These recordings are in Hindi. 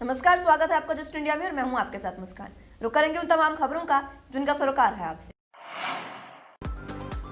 नमस्कार, स्वागत है आपका जस्ट इंडिया में और मैं हूं आपके साथ मुस्कान। रुक करेंगे उन तमाम खबरों का जिनका सरोकार है आपसे।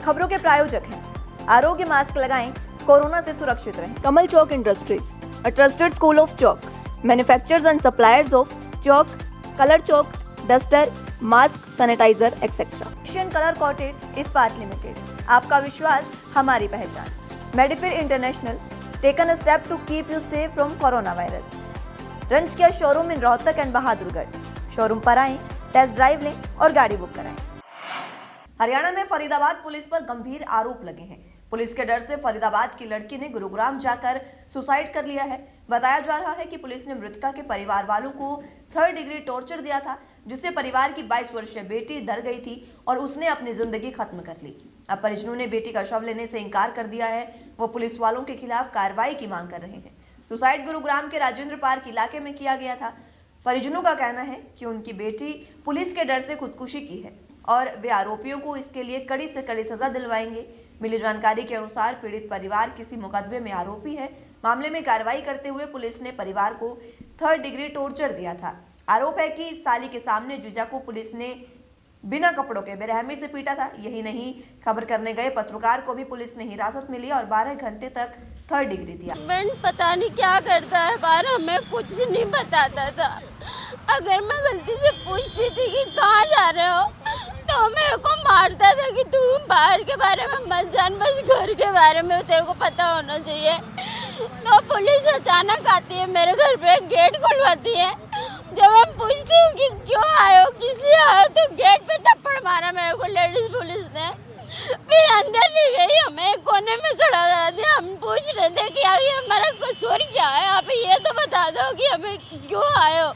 खबरों के प्रायोजक हैं आरोग्य मास्क लगाएं, कोरोना से सुरक्षित रहें। कमल चौक industries, a trusted school of chalk, manufacturers and suppliers of chalk, color chalk, duster, mask, sanitizer, etc. Asian colour coated Ispat limited, आपका विश्वास हमारी पहचान। मेडिफिर international, taken a step to keep you safe from corona virus. रंज किया showroom in Rohtak and Bahadurgarh. Showroom पर आएं, टेस्ट ड्राइव लें और गाड़ी बुक कराएं। हरियाणा में फरीदाबाद पुलिस पर गंभीर आरोप लगे हैं। पुलिस के डर से फरीदाबाद की लड़की ने गुरुग्राम जाकर सुसाइड कर लिया है। बताया जा रहा है कि पुलिस ने मृतका के परिवार वालों को 3rd डिग्री टॉर्चर दिया था, जिससे परिवार की 22 वर्षीय बेटी डर गई थी और उसने अपनी जिंदगी खत्म कर ली। अब परिजनों ने बेटी का शव लेने से इनकार कर दिया है। वो पुलिस वालों के खिलाफ कार्रवाई की मांग कर रहे हैं। सुसाइड गुरुग्राम के राजेंद्र पार्क इलाके में किया गया था। परिजनों का कहना है कि उनकी बेटी पुलिस के डर से खुदकुशी की है और वे आरोपियों को इसके लिए कड़ी से कड़ी सजा दिलवाएंगे। मिली जानकारी के अनुसार पीड़ित परिवार किसी मुकदमे में आरोपी है। मामले में कार्रवाई करते हुए पुलिस ने परिवार को 3rd डिग्री टॉर्चर दिया था। आरोप है कि साली के सामने जीजा को पुलिस ने बिना कपड़ों के बेरहमी से पीटा था। यही नहीं, खबर करने गए पत्रकार को भी पुलिस ने हिरासत में लिया और 12 घंटे तक 3rd डिग्री दिया। पता नहीं क्या करता है, बार हमें कुछ नहीं बताता था। अगर मैं गलती से पूछती थी कि कहाँ जा रहे हो, तो मेरे को मारता था कि तू बाहर के बारे में मत जान, बस घर के बारे में तेरे को पता होना चाहिए। तो पुलिस अचानक आती है, मेरे घर पे गेट खुलवाती है। जब मैं पूछती हूँ कि क्यों आए हो, किस लिए आए हो, तो गेट पे थप्पड़ मारा मेरे को लेडीज पुलिस ने। फिर अंदर नहीं गई, हमें कोने में खड़ा करा दिया। हम पूछ रहे थे कि आखिर हमारा कसूर क्या है, आप ये तो बता दो कि हमें क्यों आए हो।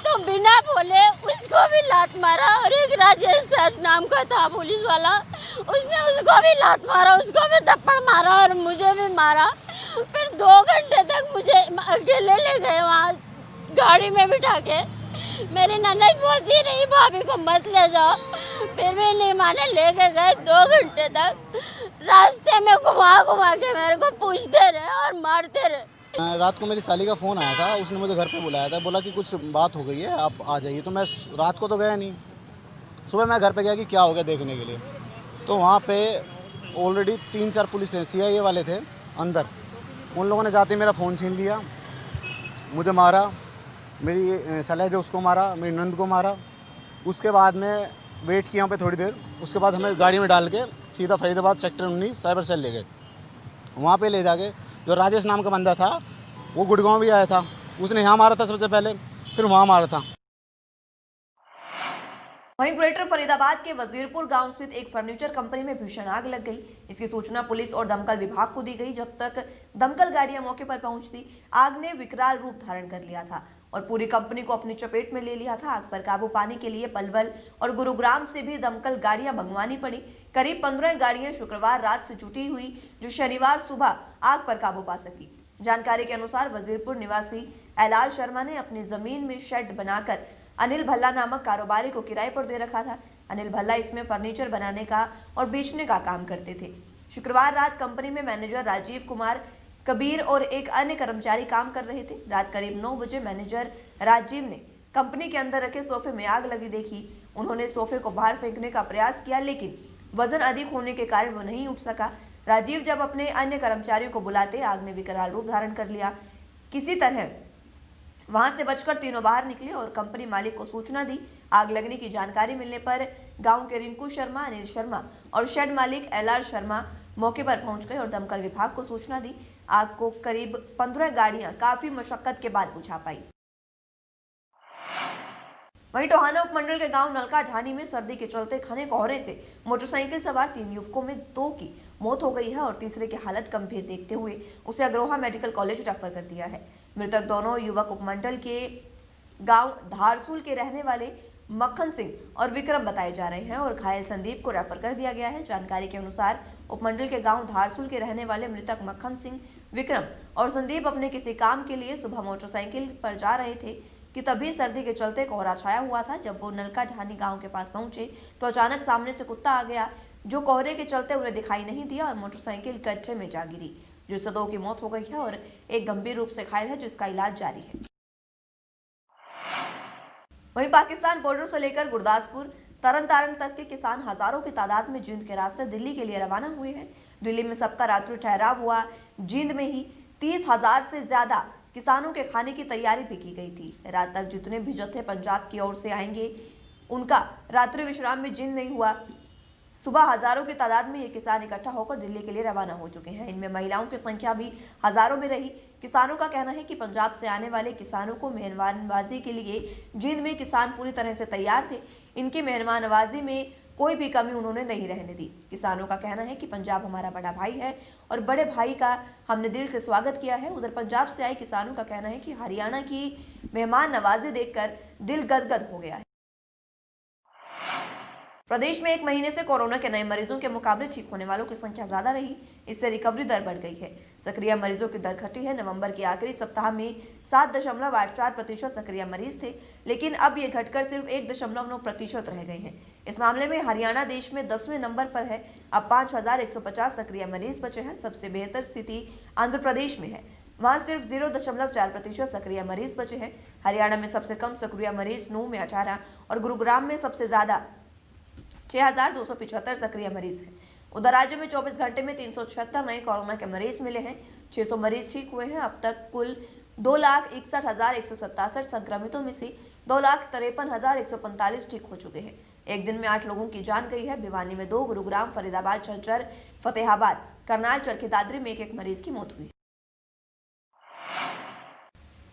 तो बिना बोले उसको भी लात मारा और एक राजेश सर नाम का था पुलिस वाला, उसने उसको भी लात मारा, उसको भी थप्पड़ मारा और मुझे भी मारा। फिर 2 घंटे तक मुझे अकेले ले गए वहाँ गाड़ी में बिठा के। मेरी ननद बोलती रही भाभी को मत ले जाओ, फिर भी नहीं माने, लेके गए। 2 घंटे तक रास्ते में घुमा घुमा के मेरे को पूछते रहे और मारते रहे। रात को मेरी साली का फ़ोन आया था, उसने मुझे घर पे बुलाया था, बोला कि कुछ बात हो गई है, आप आ जाइए। तो मैं रात को तो गया नहीं, सुबह मैं घर पे गया कि क्या हो गया देखने के लिए। तो वहाँ पे ऑलरेडी 3-4 पुलिस CIA वाले थे अंदर। उन लोगों ने जाते ही मेरा फ़ोन छीन लिया, मुझे मारा, मेरी सलेह जो उसको मारा, मेरी नंद को मारा। उसके बाद में वेट किया पे थोड़ी देर, उसके बाद हमें गाड़ी में डाल के सीधा फरीदाबाद सेक्टर 19 साइबर सेल ले गए। वहाँ पे ले जाके जो राजेश नाम का बंदा था, वो गुड़गांव भी आया था, उसने यहाँ मारा था सबसे पहले, फिर वहाँ मारा था। वहीं ग्रेटर फरीदाबाद के वजीरपुर गांव स्थित एक फर्नीचर कंपनी में भीषण आग लग गई। इसकी सूचना पुलिस और दमकल विभाग को दी गई। जब तक दमकल गाड़ियां मौके पर पहुंचती, आग ने विकराल रूप धारण कर लिया था और पूरी कंपनी को अपनी चपेट में ले लिया था। आग पर काबू पाने के लिए पलवल और गुरुग्राम से भी दमकल गाड़ियां मंगवानी पड़ी। करीब 15 गाड़ियां शुक्रवार रात से जुटी हुई, जो शनिवार सुबह आग पर काबू पा सकी। जानकारी के अनुसार वजीरपुर निवासी LR शर्मा ने अपनी जमीन में शेड बनाकर अनिल भल्ला नामक कारोबारी को किराए पर दे रखा था। अनिल भल्ला इसमें फर्नीचर बनाने का और बेचने का काम करते थे। शुक्रवार रात कंपनी में मैनेजर राजीव कुमार, कबीर और एक अन्य कर्मचारी काम कर रहे थे। रात करीब 9 बजे मैनेजर राजीव ने कंपनी के अंदर रखे सोफे में आग लगी देखी। उन्होंने सोफे को बाहर फेंकने का प्रयास किया, लेकिन वजन अधिक होने के कारण वो नहीं उठ सका। राजीव जब अपने अन्य कर्मचारियों को बुलाते, आग ने विकराल रूप धारण कर लिया। किसी तरह वहां से बचकर तीनों बाहर निकले और कंपनी मालिक को सूचना दी। आग लगने की जानकारी मिलने पर गांव के रिंकू शर्मा, अनिल शर्मा और शेड मालिक LR शर्मा मौके पर पहुंच गए और दमकल विभाग को सूचना दी। आग को करीब 15 गाड़ियां काफी मशक्कत के बाद बुझा पाई। वहीं टोहाना उपमंडल के गांव नलका ढानी में सर्दी के चलते घने कोहरे से मोटरसाइकिल सवार 3 युवकों में 2 की मौत हो गई है और तीसरे की हालत गंभीर देखते हुए उसे अग्रोहा मेडिकल कॉलेज रेफर कर दिया है। मृतक दोनों युवक उपमंडल के गांव धारसूल के रहने वाले मक्खन सिंह और विक्रम बताए जा रहे हैं और घायल संदीप को रेफर कर दिया गया है। जानकारी के अनुसार उपमंडल के गांव धारसूल के रहने वाले मृतक मक्खन सिंह, विक्रम और संदीप अपने किसी काम के लिए सुबह मोटरसाइकिल पर जा रहे थे कि तभी सर्दी के चलते कोहरा छाया हुआ था। जब वो नलका ढानी गांव के पास पहुंचे तो अचानक सामने से कुत्ता आ गया, जो कोहरे के चलते उन्हें दिखाई नहीं दिया और मोटरसाइकिल गड्ढे में जा गिरी, जिससे 2 की मौत हो गई है और एक गंभीर रूप से घायल है, जिसका इलाज जारी है। वहीं पाकिस्तान बॉर्डर से लेकर गुरदासपुर तरन तारण तक के किसान हजारों की तादाद में जींद के रास्ते दिल्ली के लिए रवाना हुए हैं। दिल्ली में सबका रात्रि ठहराव हुआ। जींद में ही 30,000 से ज्यादा किसानों के खाने की तैयारी भी की गई थी। रात तक जितने भी जत्थे पंजाब की ओर से आएंगे उनका रात्रि विश्राम में जींद में ही हुआ। सुबह हजारों की तादाद में ये किसान इकट्ठा होकर दिल्ली के लिए रवाना हो चुके हैं। इनमें महिलाओं की संख्या भी हजारों में रही। किसानों का कहना है कि पंजाब से आने वाले किसानों को मेहमाननवाजी के लिए जींद में किसान पूरी तरह से तैयार थे। इनकी मेहमाननवाजी में कोई भी कमी उन्होंने नहीं रहने दी। किसानों का कहना है कि पंजाब हमारा बड़ा भाई है और बड़े भाई का हमने दिल से स्वागत किया है। उधर पंजाब से आए किसानों का कहना है कि हरियाणा की मेहमान नवाजी देखकर दिल गदगद हो गया है। प्रदेश में एक महीने से कोरोना के नए मरीजों के मुकाबले ठीक होने वालों की संख्या ज्यादा रही। इससे रिकवरी दर बढ़ गई है। सक्रिय मरीजों की दर घटी है। नवंबर के आखिरी सप्ताह में 7.84% सक्रिय मरीज थे, लेकिन अब ये घटकर सिर्फ 1.9% रह गए हैं। इस मामले में हरियाणा देश में 10वें नंबर पर है। अब 5,150 सक्रिय मरीज बचे हैं। सबसे बेहतर स्थिति आंध्र प्रदेश में है, वहां सिर्फ 0.4% सक्रिय मरीज बचे हैं। हरियाणा में सबसे कम सक्रिय मरीज नूह में 18 और गुरुग्राम में सबसे ज्यादा 6,275 सक्रिय मरीज हैं। उधर राज्य में 24 घंटे में 376 नए कोरोना के मरीज मिले हैं। 600 मरीज ठीक हुए हैं। अब तक कुल 2,61,167 संक्रमितों में से 2,53,145 ठीक हो चुके हैं। एक दिन में 8 लोगों की जान गई है। भिवानी में 2, गुरुग्राम, फरीदाबाद, झज्जर, फतेहाबाद, करनाल, चरखी दादरी में एक मरीज की मौत हुई।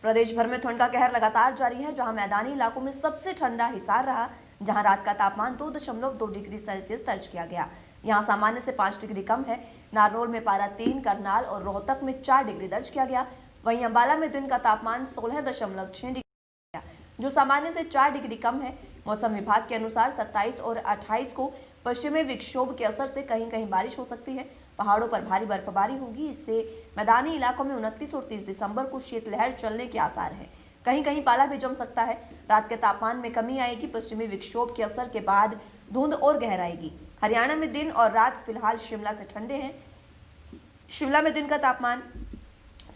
प्रदेश भर में ठंड का कहर लगातार जारी है। जहां मैदानी इलाकों में सबसे ठंडा हिसार रहा, जहां रात का तापमान 2.2 डिग्री सेल्सियस दर्ज किया गया। यहां सामान्य से 5 डिग्री कम है। नारनौल में पारा 3, करनाल और रोहतक में 4 डिग्री दर्ज किया गया। वहीं अंबाला में दिन का तापमान 16.6 डिग्री, जो सामान्य से 4 डिग्री कम है। मौसम विभाग के अनुसार 27 और 28 को पश्चिमी विक्षोभ के असर से कहीं कहीं बारिश हो सकती है। पहाड़ों पर भारी बर्फबारी होगी। इससे मैदानी इलाकों में 29 और 30 दिसंबर को शीतलहर चलने के आसार है। कहीं कहीं पाला भी जम सकता है। रात के तापमान में कमी आएगी। पश्चिमी विक्षोभ के असर के बाद धुंध और गहराएगी। हरियाणा में दिन और रात फिलहाल शिमला से ठंडे हैं। शिमला में दिन का तापमान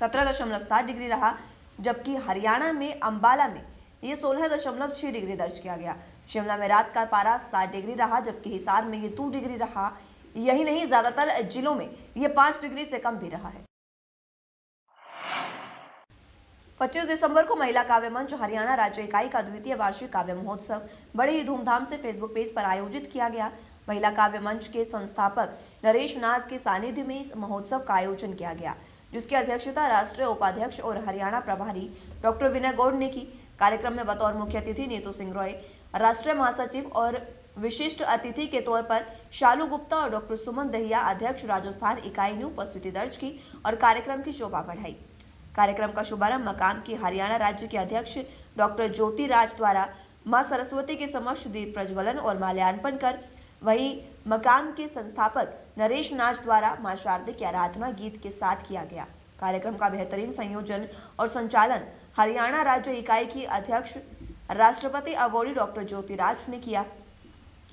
17.7 डिग्री रहा, जबकि हरियाणा में अंबाला में ये 16.6 डिग्री दर्ज किया गया। शिमला में रात का पारा 7 डिग्री रहा, जबकि हिसार में ये 2 डिग्री रहा। यही नहीं, ज्यादातर जिलों में ये 5 डिग्री से कम भी रहा है। 25 दिसंबर को महिला काव्य मंच हरियाणा राज्य इकाई का द्वितीय वार्षिक काव्य महोत्सव बड़े ही धूमधाम से फेसबुक पेज पर आयोजित किया गया। महिला काव्य मंच के संस्थापक नरेश नाज के सानिध्य में इस महोत्सव का आयोजन किया गया, जिसकी अध्यक्षता राष्ट्रीय उपाध्यक्ष और हरियाणा प्रभारी डॉक्टर विनय गौड़ ने की। कार्यक्रम में बतौर मुख्य अतिथि नीतू सिंह रॉय, राष्ट्रीय महासचिव, और विशिष्ट अतिथि के तौर पर शालू गुप्ता और डॉक्टर सुमन दहिया, अध्यक्ष राजस्थान इकाई ने उपस्थिति दर्ज की और कार्यक्रम की शोभा बढ़ाई। कार्यक्रम का शुभारंभ मकाम की हरियाणा राज्य के अध्यक्ष डॉक्टर ज्योति राज द्वारा मां सरस्वती के समक्ष दीप प्रज्वलन और माल्यार्पण कर, वहीं मकाम के संस्थापक नरेश नाज द्वारा मां शारदे की आराधना गीत के साथ किया गया। कार्यक्रम का बेहतरीन संयोजन और संचालन हरियाणा राज्य इकाई की अध्यक्ष राष्ट्रपति अवॉर्डी डॉक्टर ज्योति राज ने किया।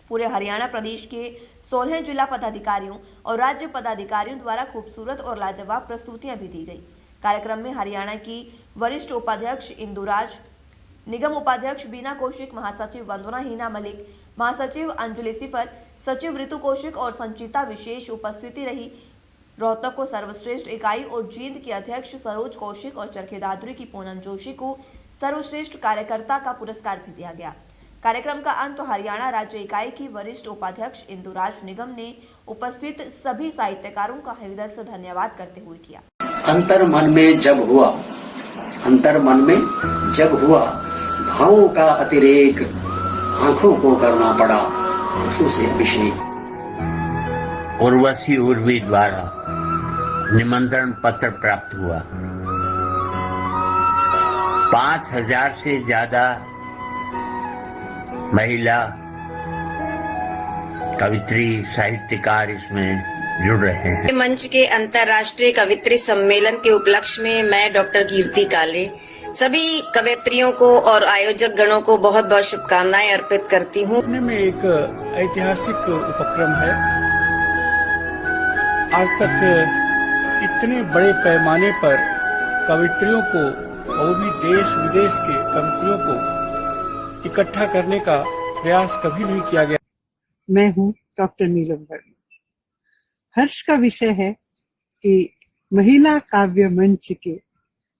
पूरे हरियाणा प्रदेश के 16 जिला पदाधिकारियों और राज्य पदाधिकारियों द्वारा खूबसूरत और लाजवाब प्रस्तुतियां भी दी गई। कार्यक्रम में हरियाणा की वरिष्ठ उपाध्यक्ष इंदुराज, निगम उपाध्यक्ष बीना कौशिक, महासचिव वंदना हीना मलिक, महासचिव अंजलि सिफर, सचिव ऋतु कौशिक और संचिता विशेष उपस्थिति रही। रोहतक को सर्वश्रेष्ठ इकाई और जींद के अध्यक्ष सरोज कौशिक और चरखी दादरी की पूनम जोशी को सर्वश्रेष्ठ कार्यकर्ता का पुरस्कार भी दिया गया। कार्यक्रम का अंत हरियाणा राज्य इकाई की वरिष्ठ उपाध्यक्ष इंदुराज निगम ने उपस्थित सभी साहित्यकारों का हृदय से धन्यवाद करते हुए किया। अंतर मन में जब हुआ, अंतर मन में जब हुआ, भावों का अतिरेक, आंखों को करना पड़ा आंसू से अभिषेक। उर्वशी उर्वी द्वारा निमंत्रण पत्र प्राप्त हुआ। 5,000 से ज्यादा महिला कवित्री साहित्यकार इसमें जुड़ रहे हैं। मंच के अंतर्राष्ट्रीय कवित्री सम्मेलन के उपलक्ष्य में मैं डॉक्टर कीर्ति काले सभी कवित्रियों को और आयोजक गणों को बहुत बहुत शुभकामनाएं अर्पित करती हूँ। में एक ऐतिहासिक उपक्रम है। आज तक इतने बड़े पैमाने पर कवित्रियों को, वो भी देश विदेश के कवित्रियों को इकट्ठा करने का प्रयास कभी नहीं किया गया। मैं हूं डॉक्टर नीलम वर्मा। हर्ष का विषय है कि महिला काव्य मंच के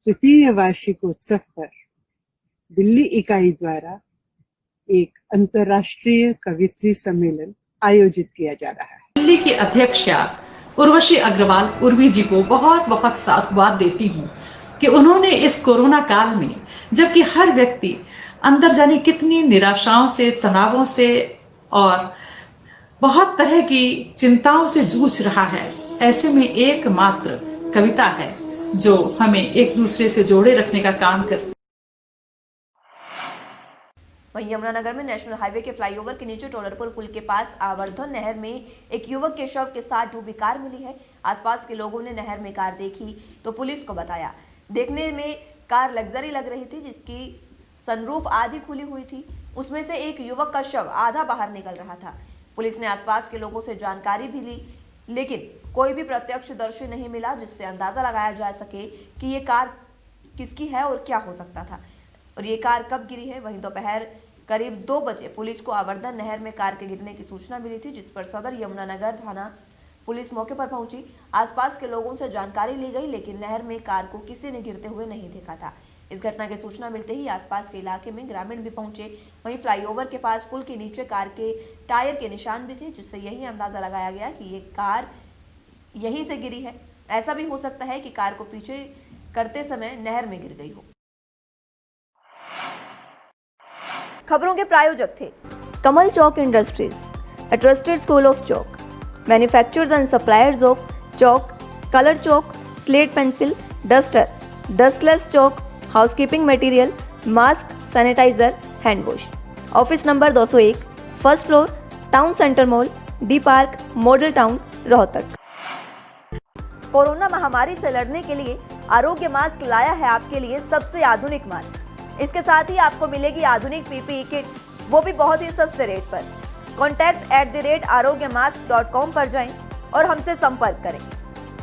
तृतीय वार्षिकोत्सव पर दिल्ली इकाई द्वारा एक अंतर्राष्ट्रीय कवित्री सम्मेलन आयोजित किया जा रहा है। दिल्ली की अध्यक्षा उर्वशी अग्रवाल उर्वी जी को बहुत बहुत साधुवाद देती हूँ कि उन्होंने इस कोरोना काल में, जबकि हर व्यक्ति अंदर जाने कितनी निराशाओं से, तनावों से और बहुत तरह की चिंताओं से जूझ रहा है, ऐसे में एकमात्र कविता है जो हमें एक दूसरे से जोड़े रखने का काम करती है। वहीं यमुनानगर में नेशनल हाईवे के फ्लाईओवर के नीचे टोलरपुर पुल के पास आवर्धन नहर में एक युवक के शव के साथ डूबी कार मिली है। आसपास के लोगों ने नहर में कार देखी तो पुलिस को बताया। देखने में कार लग्जरी लग रही थी, जिसकी सनरूफ आधी खुली हुई थी। उसमें से एक युवक का शव आधा बाहर निकल रहा था। पुलिस ने आसपास के लोगों से जानकारी भी ली, लेकिन कोई भी प्रत्यक्षदर्शी नहीं मिला जिससे अंदाजा लगाया जा सके कि ये कार किसकी है और क्या हो सकता था और ये कार कब गिरी है। वहीं दोपहर करीब 2 बजे पुलिस को आवर्धन नहर में कार के गिरने की सूचना मिली थी, जिस पर सदर यमुनानगर थाना पुलिस मौके पर पहुंची। आसपास के लोगों से जानकारी ली गई, लेकिन नहर में कार को किसी ने गिरते हुए नहीं देखा था। इस घटना की सूचना मिलते ही आसपास के इलाके में ग्रामीण भी पहुंचे। वहीं फ्लाईओवर के पास पुल के नीचे कार के टायर के निशान भी थे, जिससे यही अंदाजा लगाया गया कि ये कार यहीं से गिरी है। ऐसा भी हो सकता है कि कार को पीछे करते समय नहर में गिर गई हो। खबरों के प्रायोजक थे कमल चौक industries, a trusted school of chalk, manufacturers and suppliers of chalk, color chalk, slate pencil, duster, dustless chalk, housekeeping material, mask, sanitizer, hand wash. Office number 201, first floor, town centre mall, D park, model town, Rohtak. Corona महामारी से लड़ने के लिए आरोग्य मास्क लाया है आपके लिए सबसे आधुनिक मास्क। इसके साथ ही आपको मिलेगी आधुनिक पीपीई किट, वो भी बहुत ही सस्ते रेट पर। contact@arogyamask.com पर जाएं और हमसे संपर्क करें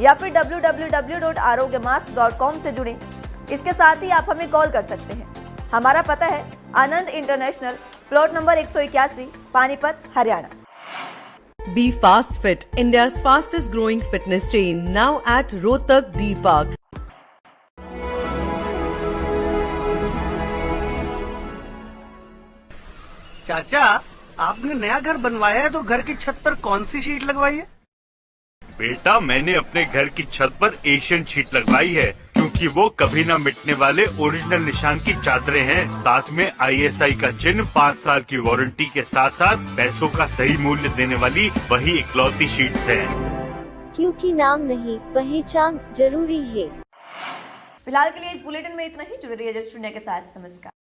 या फिर www.arogyamask.com से जुड़ें। इसके साथ ही आप हमें कॉल कर सकते हैं। हमारा पता है Anand international, plot number 181, Panipat, Haryana. Be Fast Fit, India's fastest growing fitness chain, now at Rohtak D Park. चाचा, आपने नया घर बनवाया है तो घर की छत पर कौन सी शीट लगवाई है? बेटा, मैंने अपने घर की छत पर एशियन शीट लगवाई है, क्योंकि वो कभी न मिटने वाले ओरिजिनल निशान की चादरें हैं। साथ में ISI का चिन्ह, 5 साल की वारंटी के साथ साथ पैसों का सही मूल्य देने वाली वही इकलौती शीट्स हैं। क्योंकि नाम नहीं, पहचान जरूरी है। फिलहाल के लिए इस बुलेटिन में इतना ही। जुड़े रहिए जस्ट इंडिया के साथ। नमस्कार।